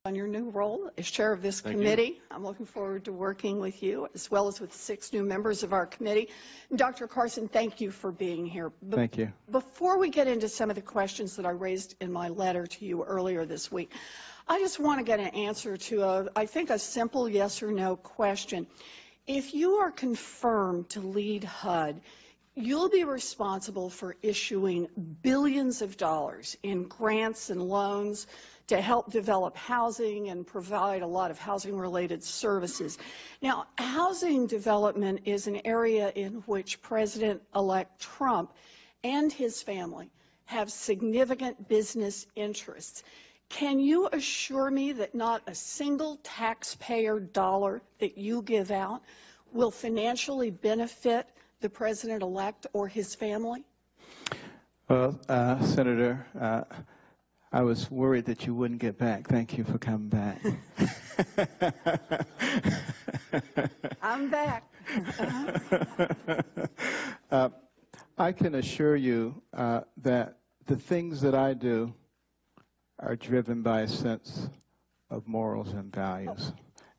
On your new role as chair of this committee. I'm looking forward to working with you as well as with 6 new members of our committee. And Dr. Carson, thank you for being here. Thank you. Before we get into some of the questions that I raised in my letter to you earlier this week, I just want to get an answer to, I think, a simple yes or no question. If you are confirmed to lead HUD, you'll be responsible for issuing billions of dollars in grants and loans to help develop housing and provide a lot of housing-related services. Now, housing development is an area in which President-elect Trump and his family have significant business interests. Can you assure me that not a single taxpayer dollar that you give out will financially benefit the President-elect or his family? Well, Senator, I was worried that you wouldn't get back. Thank you for coming back. I'm back. I can assure you that the things that I do are driven by a sense of morals and values.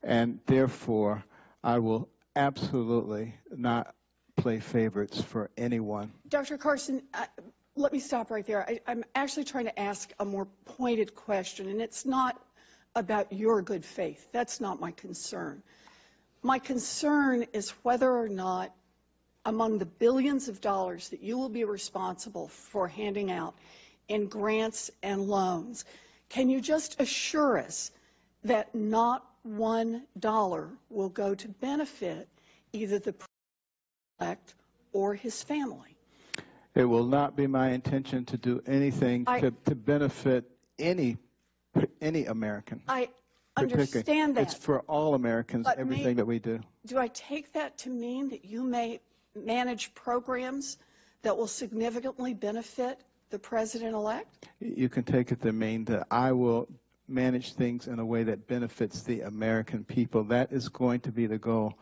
And therefore, I will absolutely not play favorites for anyone. Dr. Carson, let me stop right there. I'm actually trying to ask a more pointed question, and it's not about your good faith. That's not my concern. My concern is whether or not, among the billions of dollars that you will be responsible for handing out in grants and loans, can you just assure us that not $1 will go to benefit either the President-elect or his family? It will not be my intention to do anything to benefit any American. I understand that. It's for all Americans, but everything that we do. Do I take that to mean that you may manage programs that will significantly benefit the President-elect? You can take it to mean that I will manage things in a way that benefits the American people. That is going to be the goal.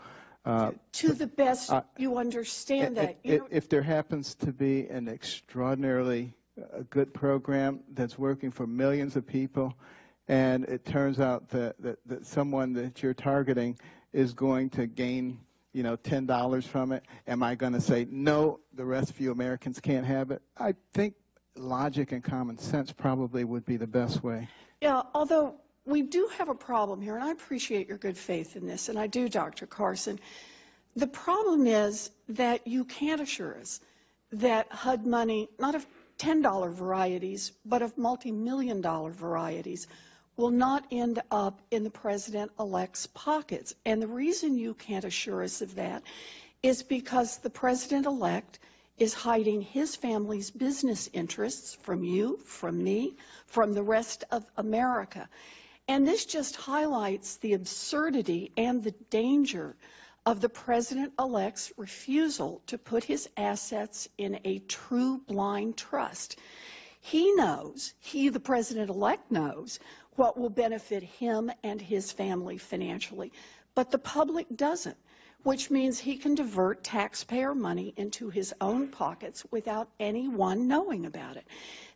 To the best you understand that. If there happens to be an extraordinarily good program that's working for millions of people, and it turns out that someone that you're targeting is going to gain, $10 from it, am I going to say, no, the rest of you Americans can't have it? I think logic and common sense probably would be the best way. Yeah, although we do have a problem here, and I appreciate your good faith in this, and I do, Dr. Carson. The problem is that you can't assure us that HUD money, not of $10 varieties, but of multi-million-dollar varieties, will not end up in the President-elect's pockets. And the reason you can't assure us of that is because the President-elect is hiding his family's business interests from you, from me, from the rest of America. And this just highlights the absurdity and the danger of the President-elect's refusal to put his assets in a true blind trust. He knows, the President-elect knows, what will benefit him and his family financially, but the public doesn't, which means he can divert taxpayer money into his own pockets without anyone knowing about it.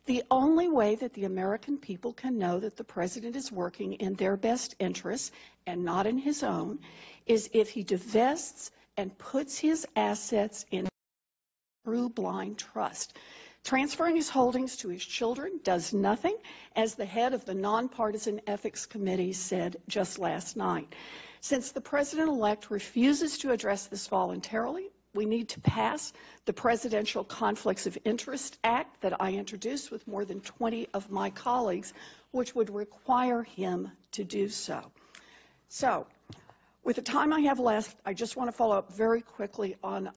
The only way that the American people can know that the President is working in their best interests and not in his own is if he divests and puts his assets in true blind trust. Transferring his holdings to his children does nothing, as the head of the Nonpartisan Ethics Committee said just last night. Since the President-elect refuses to address this voluntarily, we need to pass the Presidential Conflicts of Interest Act that I introduced with more than 20 of my colleagues, which would require him to do so. So, with the time I have left, I just want to follow up very quickly on